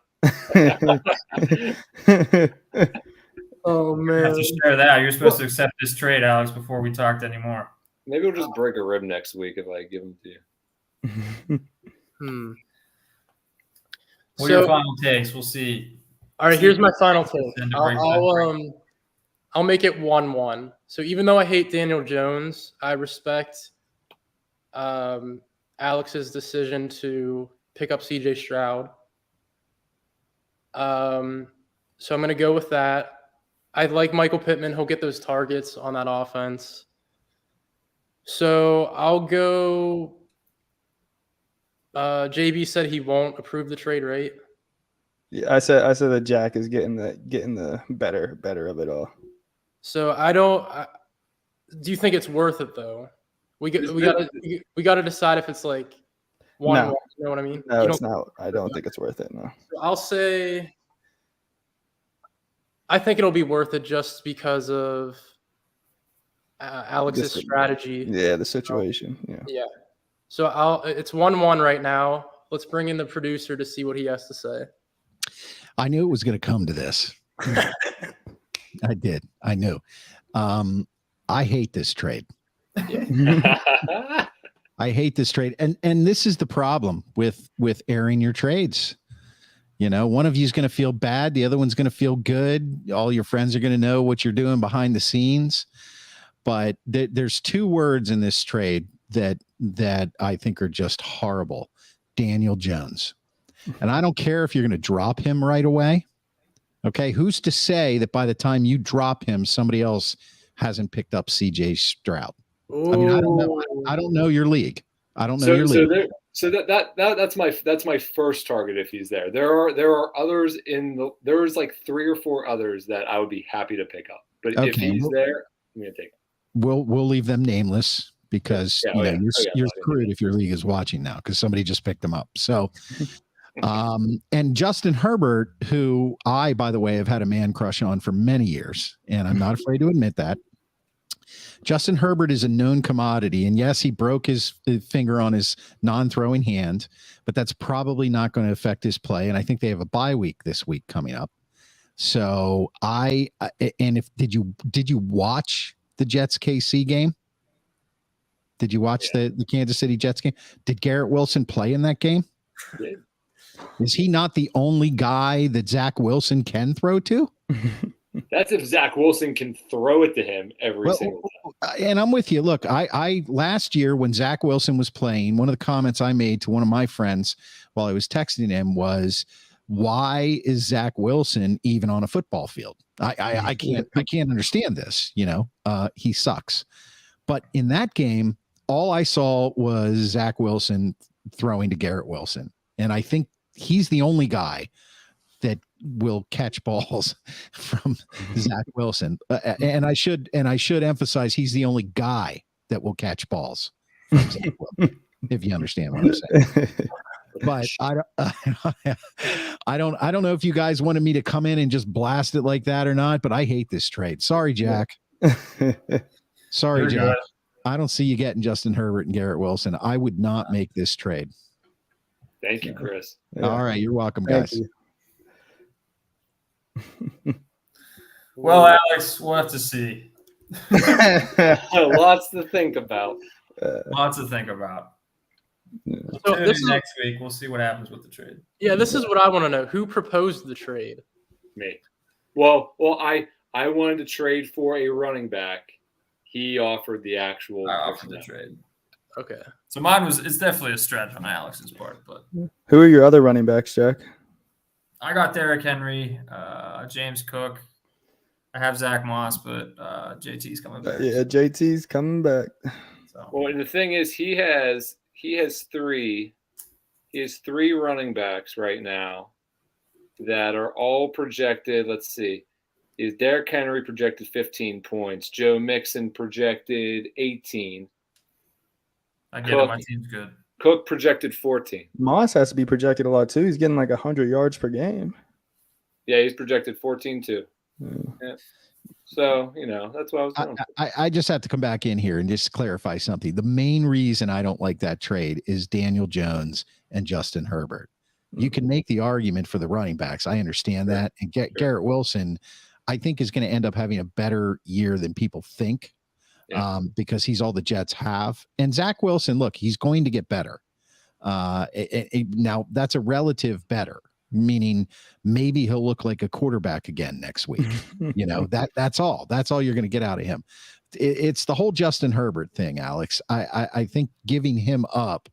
Oh You have man. to share that. You're supposed to accept this trade, Alex, before we talked anymore. Maybe we'll just break a rib next week if I give him to you. What are your final takes? We'll see. All right, here's my final take. Send a break I'll make it 1-1. So even though I hate Daniel Jones, I respect Alex's decision to pick up CJ Stroud. So I'm going to go with that. I like Michael Pittman. He'll get those targets on that offense. So I'll go. JB said he won't approve the trade, right? Yeah, I said that Jack is getting the better of it all. So I don't. Do you think it's worth it though? We got to decide if it's like 1-1. No. You know what I mean? No, it's not. I don't think it's worth it. No. I'll say. I think it'll be worth it just because of Alex's strategy. Yeah, the situation. Yeah. Yeah. So it's 1-1 right now. Let's bring in the producer to see what he has to say. I knew it was going to come to this. I did. I knew. I hate this trade. I hate this trade. And this is the problem with airing your trades. One of you is going to feel bad. The other one's going to feel good. All your friends are going to know what you're doing behind the scenes. But there's 2 words in this trade that I think are just horrible. Daniel Jones. And I don't care if you're going to drop him right away. Okay. Who's to say that by the time you drop him, somebody else hasn't picked up CJ Stroud? Ooh. I mean, I don't know. I don't know your league. I don't know your league. So that's my first target if he's there. There are others there's like 3 or 4 others that I would be happy to pick up. But if he's there, I'm gonna take him. We'll leave them nameless because you're screwed if your league is watching now because somebody just picked them up. So and Justin Herbert, who I, by the way, have had a man crush on for many years, and I'm not afraid to admit that. Justin Herbert is a known commodity, and yes, he broke his finger on his non-throwing hand, but that's probably not going to affect his play. And I think they have a bye week this week coming up. So did you watch the Jets KC game? Did you watch the Kansas City Jets game? Did Garrett Wilson play in that game? Yeah. Is he not the only guy that Zach Wilson can throw to? That's if Zach Wilson can throw it to him every single time. And I'm with you. Look, I last year when Zach Wilson was playing, one of the comments I made to one of my friends while I was texting him was, why is Zach Wilson even on a football field? I can't understand this. He sucks. But in that game, all I saw was Zach Wilson throwing to Garrett Wilson. And I think he's the only guy will catch balls from Zach Wilson. And I should emphasize he's the only guy that will catch balls from Zach Wilson, if you understand what I'm saying. But I don't know if you guys wanted me to come in and just blast it like that or not, but I hate this trade. Sorry, Jack. Sorry, You're Jack. good. I don't see you getting Justin Herbert and Garrett Wilson. I would not make this trade. Thank you, Chris. Yeah. All right, you're welcome, Thank guys. you. Well, Alex, we'll have to see. Lots to think about. Lots to think about. So this is Next week, we'll see what happens with the trade. this is what I want to know. Who proposed the trade? Me. Well, I wanted to trade for a running back. He offered the actual. I offered the trade. Okay. So mine it's definitely a stretch on Alex's part, but Who are your other running backs, Jack? I got Derrick Henry, James Cook. I have Zach Moss, but JT's coming back. Yeah, JT's coming back. So Well, and the thing is, he has three running backs right now that are all projected. Let's see. Is Derrick Henry projected 15 points? Joe Mixon projected 18. I get it. My team's good. Cook projected 14. Moss has to be projected a lot too. He's getting like 100 yards per game. Yeah, he's projected 14 too. Yeah. Yeah. So, that's what I was doing. I just have to come back in here and just clarify something. The main reason I don't like that trade is Daniel Jones and Justin Herbert. You can make the argument for the running backs. I understand that. And Garrett Wilson, I think, is going to end up having a better year than people think. Because he's all the Jets have. And Zach Wilson, look, he's going to get better. Now, that's a relative better, meaning maybe he'll look like a quarterback again next week. That's all. That's all you're going to get out of him. It's the whole Justin Herbert thing, Alex. I think giving him up,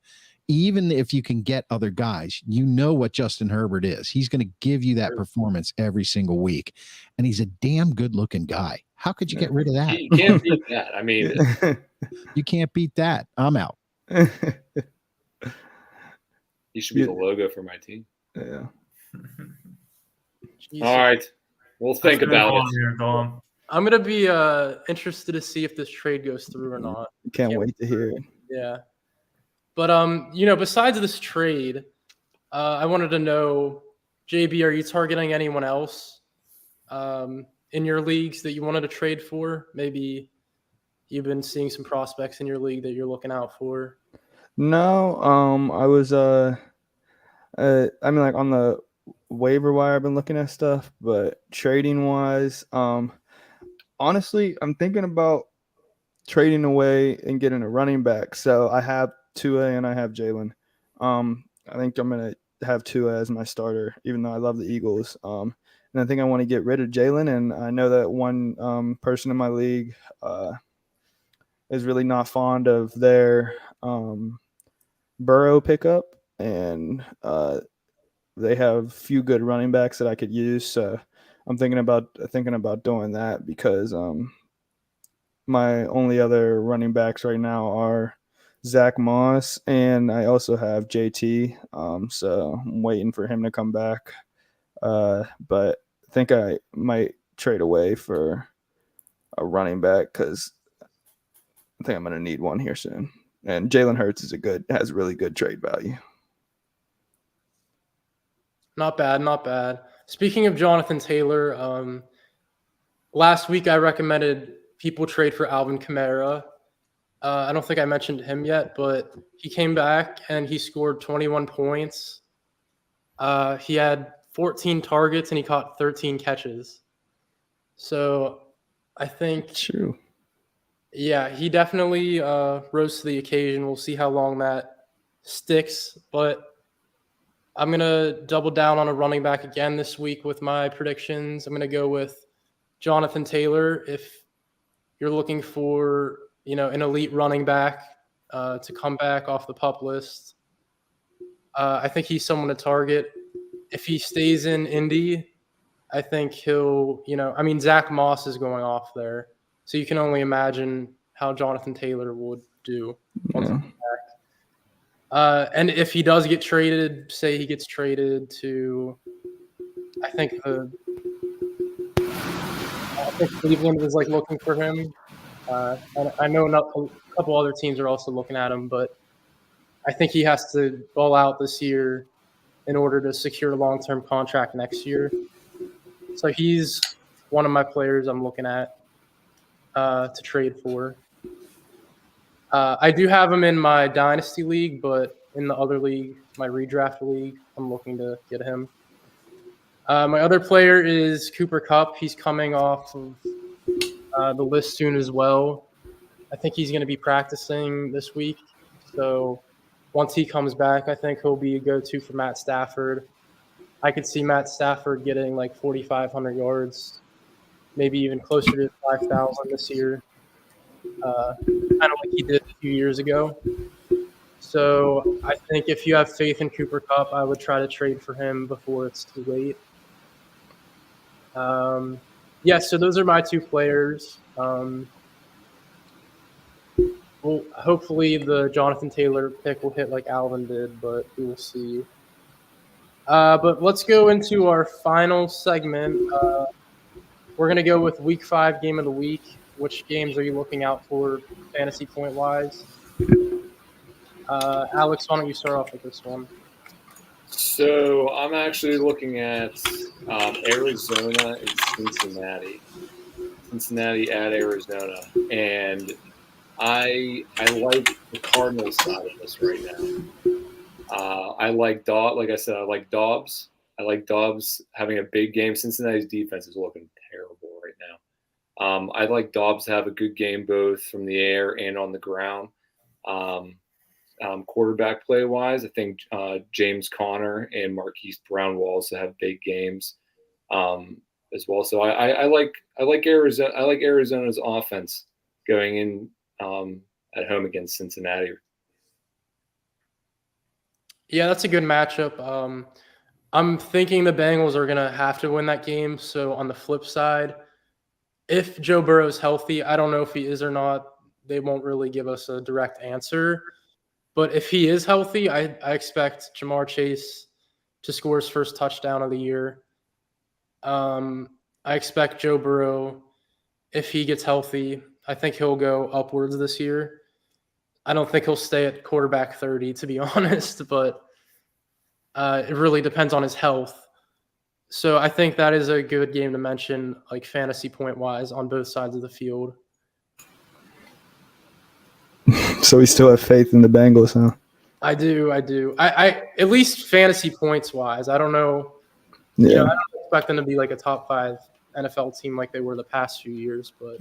even if you can get other guys, what Justin Herbert is. He's going to give you that performance every single week. And he's a damn good looking guy. How could you get rid of that? You can't beat that. I mean, You can't beat that. I'm out. he should be the logo for my team. Yeah. Jeez. All right. We'll think about it. Here, Dom. I'm gonna be interested to see if this trade goes through or not. Can't wait to hear it. Yeah. But besides this trade, I wanted to know, JB, are you targeting anyone else in your leagues that you wanted to trade for? Maybe you've been seeing some prospects in your league that you're looking out for. No, I was like on the waiver wire, I've been looking at stuff, but trading wise, honestly, I'm thinking about trading away and getting a running back. So I have Tua and I have Jalen. I think I'm gonna have Tua as my starter, even though I love the Eagles. And I think I want to get rid of Jalen. And I know that one person in my league is really not fond of their Burrow pickup, and they have a few good running backs that I could use. So I'm thinking about doing that, because my only other running backs right now are Zach Moss, and I also have JT. So I'm waiting for him to come back. But I think I might trade away for a running back, because I think I'm going to need one here soon. And Jalen Hurts has really good trade value. Not bad, not bad. Speaking of Jonathan Taylor, last week I recommended people trade for Alvin Kamara. I don't think I mentioned him yet, but he came back and he scored 21 points. He had 14 targets and he caught 13 catches. So I think, True. yeah, he definitely rose to the occasion. We'll see how long that sticks, but I'm going to double down on a running back again this week with my predictions. I'm going to go with Jonathan Taylor. If you're looking for, an elite running back to come back off the PUP list, I think he's someone to target. If he stays in Indy, I think he'll, Zach Moss is going off there. So you can only imagine how Jonathan Taylor would do once he's back. And if he does get traded, say he gets traded to, I think Cleveland is like looking for him. I know a couple other teams are also looking at him, but I think he has to ball out this year in order to secure a long-term contract next year. So he's one of my players I'm looking at to trade for. I do have him in my dynasty league, but in the other league, my redraft league, I'm looking to get him. My other player is Cooper Kupp. He's coming off of the list soon as well. I think he's going to be practicing this week. So once he comes back, I think he'll be a go-to for Matt Stafford. I could see Matt Stafford getting like 4,500 yards, maybe even closer to 5,000 this year, kind of like he did a few years ago. So I think if you have faith in Cooper Kupp, I would try to trade for him before it's too late. Yeah, so those are my two players. Well, hopefully the Jonathan Taylor pick will hit like Alvin did, but we will see. But let's go into our final segment. We're going to go with Week 5 Game of the Week. Which games are you looking out for fantasy point-wise? Alex, why don't you start off with this one? So I'm actually looking at Arizona and Cincinnati. Cincinnati at Arizona. And I like the Cardinals side of this right now. I like like I said, I like Dobbs. I like Dobbs having a big game. Cincinnati's defense is looking terrible right now. I'd like Dobbs to have a good game both from the air and on the ground. Quarterback play wise, I think James Conner and Marquise Brown will also have big games as well. So I like Arizona. I like Arizona's offense going in at home against Cincinnati. Yeah, that's a good matchup. I'm thinking the Bengals are going to have to win that game. So on the flip side, if Joe Burrow's healthy, I don't know if he is or not. They won't really give us a direct answer. But if he is healthy, I expect Jamar Chase to score his first touchdown of the year. I expect Joe Burrow, if he gets healthy, I think he'll go upwards this year. I don't think he'll stay at quarterback 30, to be honest, but it really depends on his health. So I think that is a good game to mention, like fantasy point-wise, on both sides of the field. So we still have faith in the Bengals, huh? I do. I at least fantasy points-wise. I don't know. Yeah. You know, I don't expect them to be like a top 5 NFL team like they were the past few years, but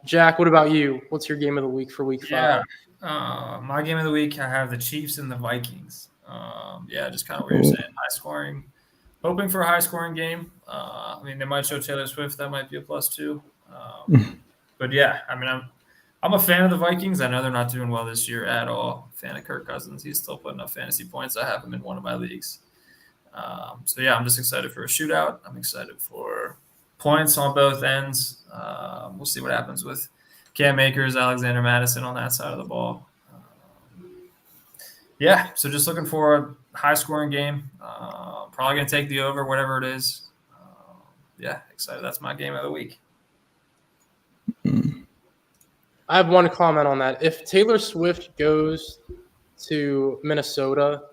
Jack, what about you? What's your game of the week for Week 5? Yeah, my game of the week, I have the Chiefs and the Vikings. Just kind of what you're saying, high scoring. Hoping for a high scoring game. I mean, they might show Taylor Swift. That might be a +2. But yeah, I mean, I'm a fan of the Vikings. I know they're not doing well this year at all. Fan of Kirk Cousins. He's still putting up fantasy points. I have him in one of my leagues. So yeah, I'm just excited for a shootout. I'm excited for points on both ends. We'll see what happens with Cam Akers, Alexander Madison on that side of the ball. So just looking for a high-scoring game. Probably going to take the over, whatever it is. Excited. That's my game of the week. I have one comment on that. If Taylor Swift goes to Minnesota,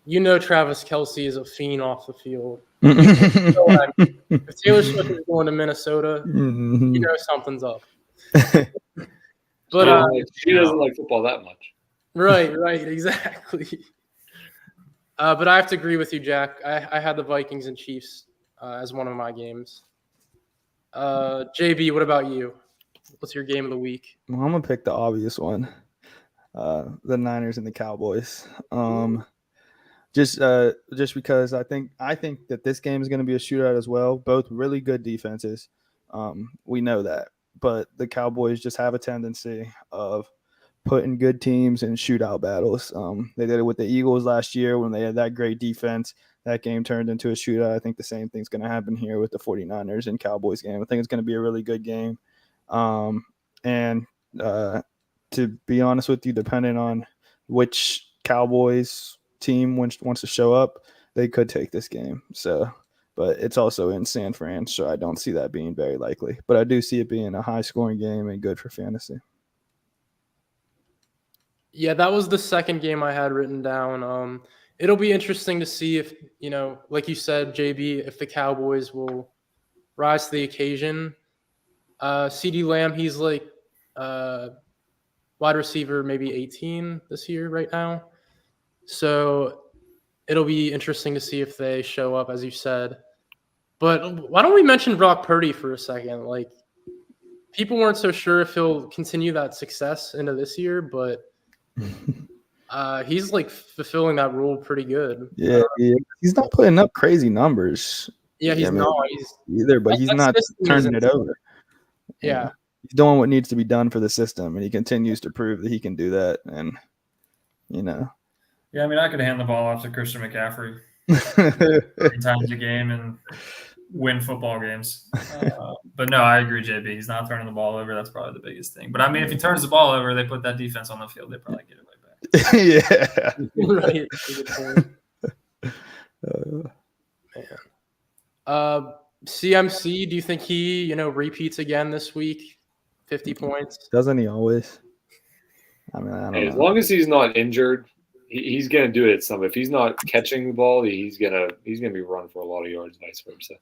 you know Travis Kelce is a fiend off the field. If Taylor Swift is going to Minnesota, you know something's up. But she doesn't like football that much. Right, exactly. But I have to agree with you, Jack. I had the Vikings and Chiefs as one of my games. JB, what about you? What's your game of the week? Well, I'm gonna pick the obvious one, the Niners and the Cowboys. Just because I think that this game is going to be a shootout as well. Both really good defenses. We know that, but the Cowboys just have a tendency of putting good teams in shootout battles. They did it with the Eagles last year when they had that great defense. That game turned into a shootout. I think the same thing's going to happen here with the 49ers and Cowboys game. I think it's going to be a really good game. To be honest with you, depending on which Cowboys team wants to show up, they could take this game. So, but it's also in San Fran, so I don't see that being very likely. But I do see it being a high-scoring game and good for fantasy. Yeah, that was the second game I had written down. It'll be interesting to see if, like you said, JB, if the Cowboys will rise to the occasion. CeeDee Lamb, he's like wide receiver, maybe 18 this year right now. So it'll be interesting to see if they show up, as you said. But why don't we mention Brock Purdy for a second? Like, people weren't so sure if he'll continue that success into this year, but he's like fulfilling that role pretty good. Yeah, he's not putting up crazy numbers. Yeah, he's not. But he's not turning it over. Yeah. He's doing what needs to be done for the system, and he continues to prove that he can do that. And, Yeah, I mean, I could hand the ball off to Christian McCaffrey 3 times a game and win football games. But no, I agree, JB. He's not turning the ball over. That's probably the biggest thing. But I mean, if he turns the ball over, they put that defense on the field, they probably get it right back. Yeah. Right. Good point. Man. CMC, do you think he, repeats again this week? 50 points. Doesn't he always? I mean, I don't know. As long as he's not injured, he's going to do it at some. If he's not catching the ball, he's gonna be running for a lot of yards, vice versa.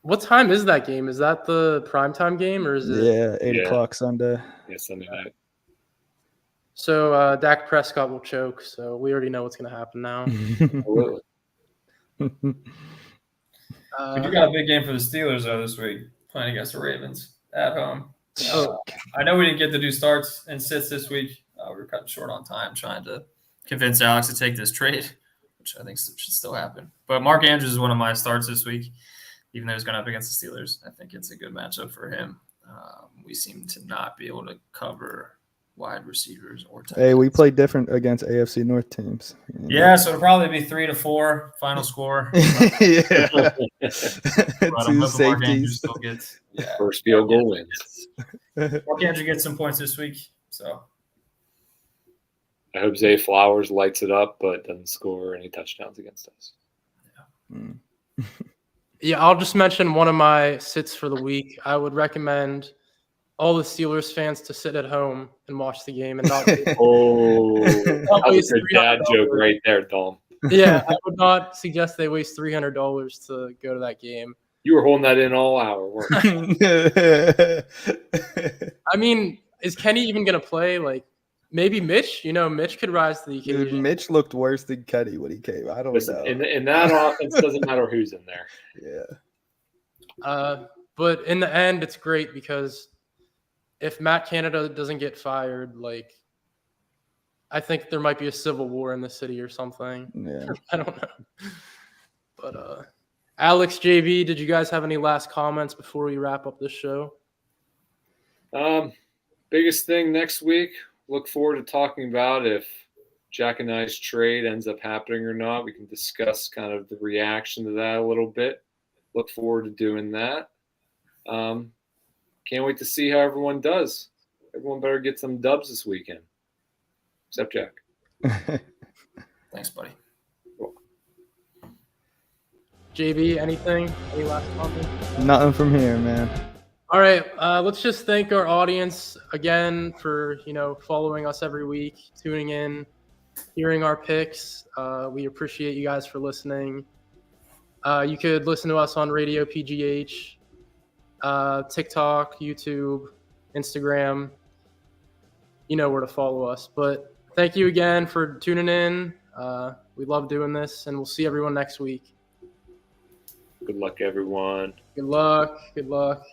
What time is that game? Is that the primetime game or is it? Yeah, 8 o'clock Sunday. Yeah, Sunday night. So Dak Prescott will choke. So we already know what's going to happen now. Absolutely. We do got a big game for the Steelers, though, this week, playing against the Ravens at home. I know we didn't get to do starts and sits this week. We were cutting short on time trying to convince Alex to take this trade, which I think should still happen. But Mark Andrews is one of my starts this week, even though he's going up against the Steelers. I think it's a good matchup for him. We seem to not be able to cover wide receivers or tight Hey, we ends. played different against AFC North teams. Yeah, so it'll probably be 3-4 final score. Yeah. But I'm Two hoping Mark Andrews safeties. still gets First field goal wins. Mark Andrews gets some points this week. So I hope Zay Flowers lights it up, but doesn't score any touchdowns against us. Yeah, I'll just mention one of my sits for the week. I would recommend all the Steelers fans to sit at home and watch the game and not. Oh, that was a good dad joke right there, Dom. Yeah, I would not suggest they waste $300 to go to that game. You were holding that in all hour. weren't you? I mean, is Kenny even going to play? Like, maybe Mitch? Mitch could rise to the occasion. Dude, Mitch looked worse than Kenny when he came. I don't Listen, know. in that offense, doesn't matter who's in there. Yeah. But in the end, it's great because if Matt Canada doesn't get fired, like, I think there might be a civil war in the city or something. Yeah. I don't know. But Alex, JB, did you guys have any last comments before we wrap up this show? Biggest thing next week, look forward to talking about if Jack and I's trade ends up happening or not. We can discuss kind of the reaction to that a little bit. Look forward to doing that. Can't wait to see how everyone does. Everyone better get some dubs this weekend. Except Jack. thanks, buddy. JB, anything? Any last comments? Nothing from here, man. All right, let's just thank our audience again for following us every week, tuning in, hearing our picks. We appreciate you guys for listening. You could listen to us on Radio PGH, TikTok, YouTube, Instagram. You know where to follow us. But thank you again for tuning in. We love doing this, and we'll see everyone next week. Good luck, everyone. Good luck. Good luck.